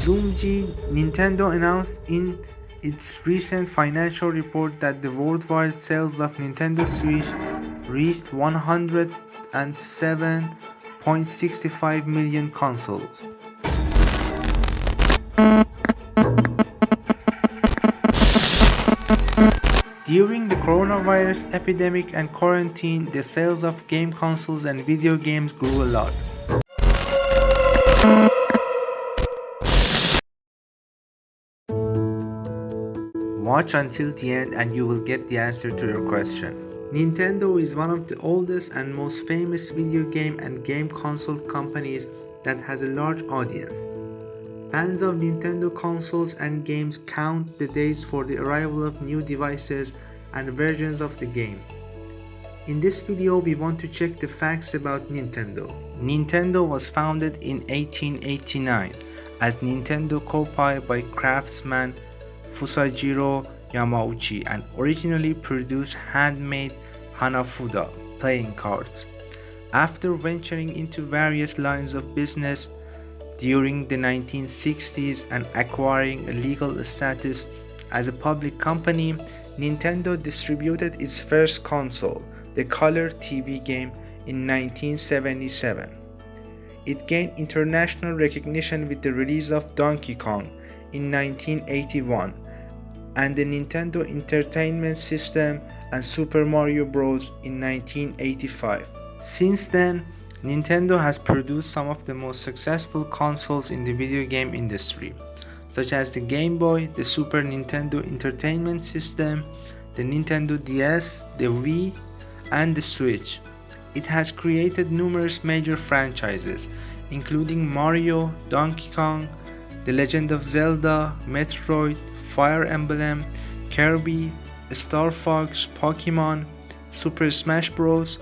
Zoomji, Nintendo announced in its recent financial report that the worldwide sales of Nintendo Switch reached 107.65 million consoles. During the coronavirus epidemic and quarantine, the sales of game consoles and video games grew a lot. Watch until the end and you will get the answer to your question. Nintendo is one of the oldest and most famous video game and game console companies that has a large audience. Fans of Nintendo consoles and games count the days for the arrival of new devices and versions of the game. In this video, we want to check the facts about Nintendo. Nintendo was founded in 1889 as Nintendo Koppai by craftsman Fusajiro Yamauchi and originally produced handmade Hanafuda playing cards. After venturing into various lines of business during the 1960s and acquiring a legal status as a public company, Nintendo distributed its first console, the Color TV game, in 1977. It gained international recognition with the release of Donkey Kong in 1981 and the Nintendo Entertainment System and Super Mario Bros. In 1985. Since then, Nintendo has produced some of the most successful consoles in the video game industry, such as the Game Boy, the Super Nintendo Entertainment System, the Nintendo DS, the Wii, and the Switch. It has created numerous major franchises, including Mario, Donkey Kong, The Legend of Zelda, Metroid, Fire Emblem, Kirby, Star Fox, Pokemon, Super Smash Bros.,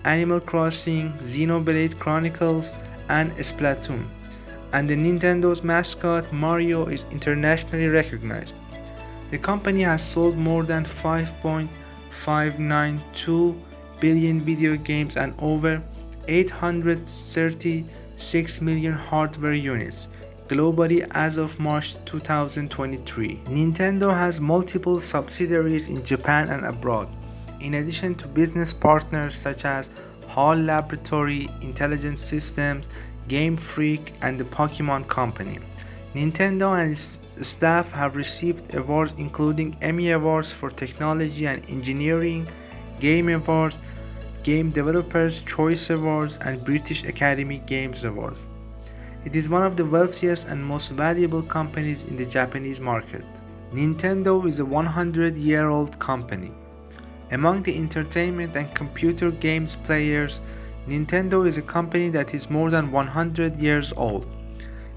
Animal Crossing, Xenoblade Chronicles, and Splatoon. And the Nintendo's mascot Mario is internationally recognized. The company has sold more than 5.592 billion video games and over 836 million hardware units globally as of March 2023. Nintendo has multiple subsidiaries in Japan and abroad, in addition to business partners such as HAL Laboratory, Intelligent Systems, Game Freak, and the Pokemon Company. Nintendo and its staff have received awards including Emmy Awards for Technology and Engineering, Game Awards, Game Developers' Choice Awards, and British Academy Games Awards. It is one of the wealthiest and most valuable companies in the Japanese market. Nintendo is a 100-year-old company. Among the entertainment and computer games players, Nintendo is a company that is more than 100 years old.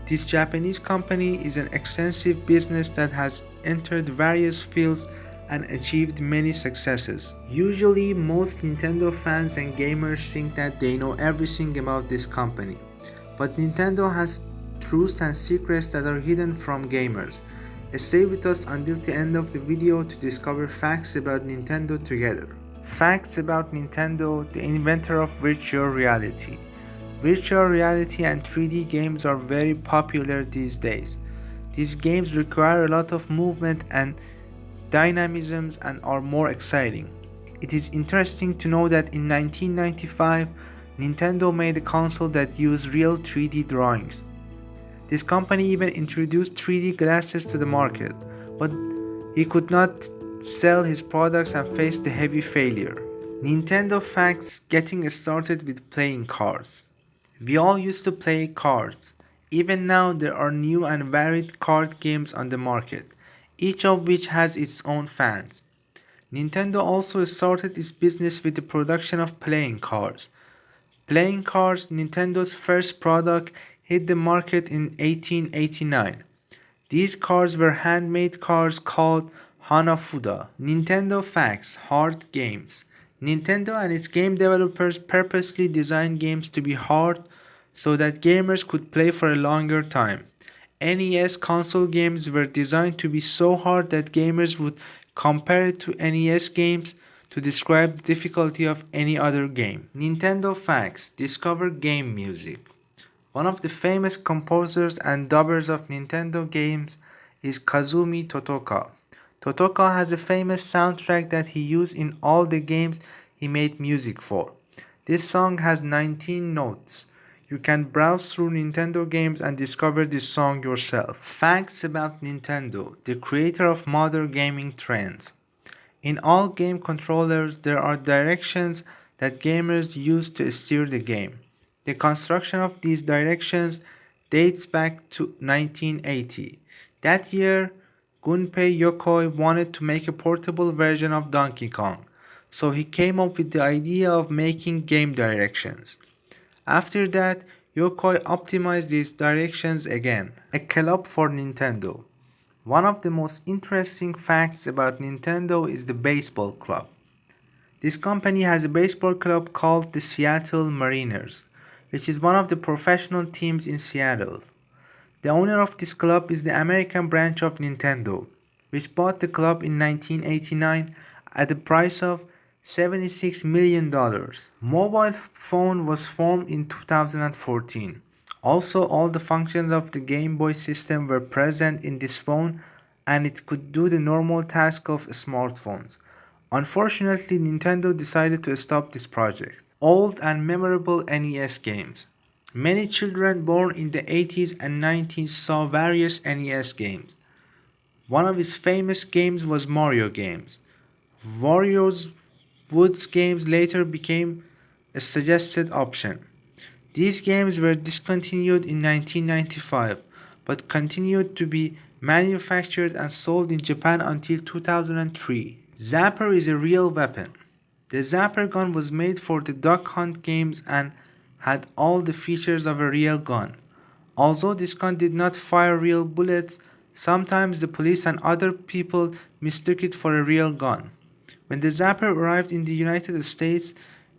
This Japanese company is an extensive business that has entered various fields and achieved many successes. Usually, most Nintendo fans and gamers think that they know everything about this company. But Nintendo has truths and secrets that are hidden from gamers. Stay with us until the end of the video to discover facts about Nintendo together. Facts about Nintendo, the inventor of virtual reality. Virtual reality and 3D games are very popular these days. These games require a lot of movement and dynamism and are more exciting. It is interesting to know that in 1995, Nintendo made a console that used real 3D drawings. This company even introduced 3D glasses to the market, but he could not sell his products and faced a heavy failure. Nintendo facts getting started with playing cards. We all used to play cards. Even now there are new and varied card games on the market, each of which has its own fans. Nintendo also started its business with the production of playing cards. Playing cards, Nintendo's first product, hit the market in 1889. These cards were handmade cards called Hanafuda. Nintendo facts, hard games. Nintendo and its game developers purposely designed games to be hard so that gamers could play for a longer time. NES console games were designed to be so hard that gamers would compare it to NES games to describe the difficulty of any other game. Nintendo facts, discover game music. One of the famous composers and dubbers of Nintendo games is Kazumi Totoka. Totoka has a famous soundtrack that he used in all the games he made music for. This song has 19 notes. You can browse through Nintendo games and discover this song yourself. Facts about Nintendo, the creator of modern gaming trends. In all game controllers, there are directions that gamers use to steer the game. The construction of these directions dates back to 1980. That year, Gunpei Yokoi wanted to make a portable version of Donkey Kong, so he came up with the idea of making game directions. After that, Yokoi optimized these directions again. A club for Nintendo. One of the most interesting facts about Nintendo is the baseball club. This company has a baseball club called the Seattle Mariners, which is one of the professional teams in Seattle. The owner of this club is the American branch of Nintendo, which bought the club in 1989 at the price of $76 million. Mobile phone was formed in 2014. Also, all the functions of the Game Boy system were present in this phone and it could do the normal task of smartphones. Unfortunately, Nintendo decided to stop this project. Old and memorable NES games. Many children born in the 80s and 90s saw various NES games. One of its famous games was Mario games. Wario's Woods games later became a suggested option. These games were discontinued in 1995 but continued to be manufactured and sold in Japan until 2003. Zapper is a real weapon. The Zapper gun was made for the Duck Hunt games and had all the features of a real gun. Although this gun did not fire real bullets, sometimes the police and other people mistook it for a real gun. When the Zapper arrived in the United States,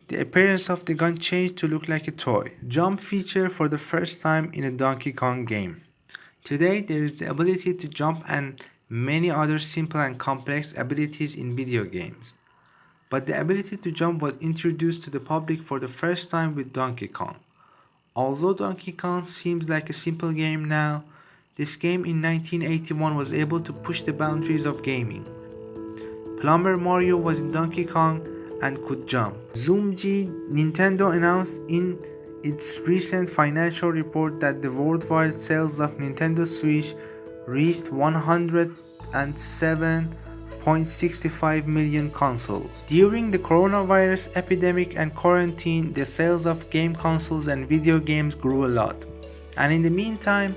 the appearance of the gun changed to look like a toy. Jump feature for the first time in a Donkey Kong game. Today, there is the ability to jump and many other simple and complex abilities in video games. But the ability to jump was introduced to the public for the first time with Donkey Kong. Although Donkey Kong seems like a simple game now, this game in 1981 was able to push the boundaries of gaming. Plumber Mario was in Donkey Kong and could jump. Zoom-G, Nintendo announced in its recent financial report that the worldwide sales of Nintendo Switch reached 107.65 million consoles. During the coronavirus epidemic and quarantine, the sales of game consoles and video games grew a lot. And in the meantime,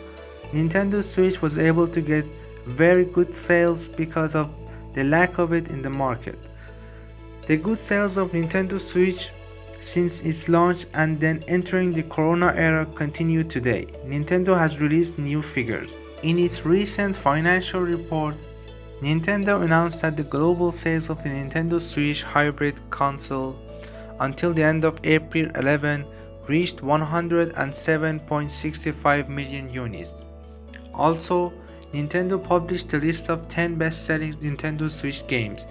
Nintendo Switch was able to get very good sales because of the lack of it in the market. The good sales of Nintendo Switch since its launch and then entering the Corona era continue today. Nintendo has released new figures. In its recent financial report, Nintendo announced that the global sales of the Nintendo Switch hybrid console until the end of April 11 reached 107.65 million units. Also, Nintendo published a list of 10 best-selling Nintendo Switch games,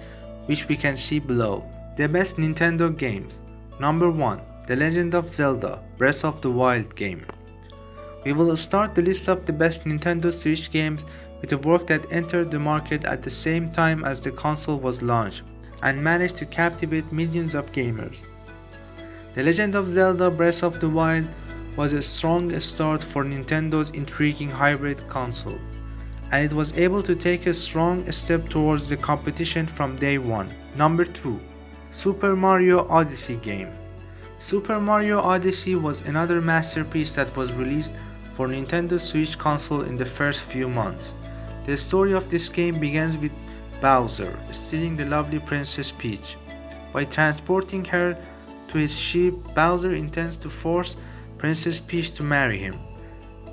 which we can see below. The best Nintendo games. Number 1. The Legend of Zelda Breath of the Wild game. We will start the list of the best Nintendo Switch games with a work that entered the market at the same time as the console was launched and managed to captivate millions of gamers. The Legend of Zelda Breath of the Wild was a strong start for Nintendo's intriguing hybrid console, and it was able to take a strong step towards the competition from day one. Number 2. Super Mario Odyssey game. Super Mario Odyssey was another masterpiece that was released for Nintendo Switch console in the first few months. The story of this game begins with Bowser stealing the lovely Princess Peach. By transporting her to his ship, Bowser intends to force Princess Peach to marry him.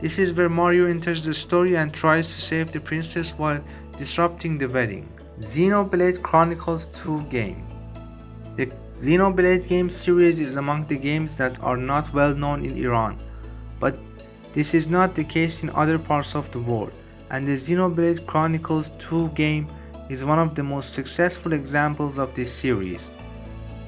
This is where Mario enters the story and tries to save the princess while disrupting the wedding. Xenoblade Chronicles 2 game. The Xenoblade game series is among the games that are not well known in Iran, but this is not the case in other parts of the world, and the Xenoblade Chronicles 2 game is one of the most successful examples of this series.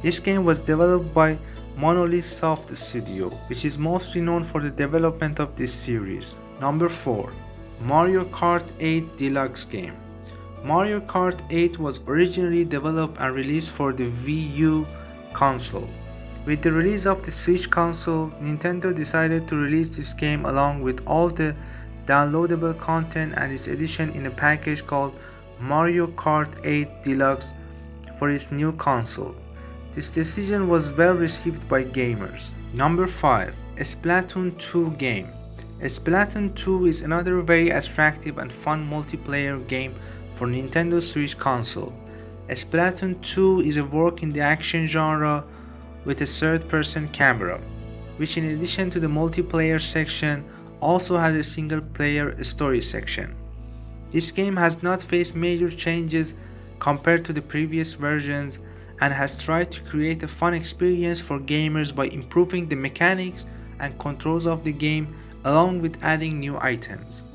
This game was developed by Monolith Soft Studio, which is mostly known for the development of this series. Number 4. Mario Kart 8 Deluxe Game. Mario Kart 8 was originally developed and released for the Wii U console. With the release of the Switch console, Nintendo decided to release this game along with all the downloadable content and its edition in a package called Mario Kart 8 Deluxe for its new console. This decision was well received by gamers. Number 5. Splatoon 2 Game. Splatoon 2 is another very attractive and fun multiplayer game for Nintendo Switch console. Splatoon 2 is a work in the action genre with a third-person camera, which in addition to the multiplayer section also has a single-player story section. This game has not faced major changes compared to the previous versions and has tried to create a fun experience for gamers by improving the mechanics and controls of the game along with adding new items.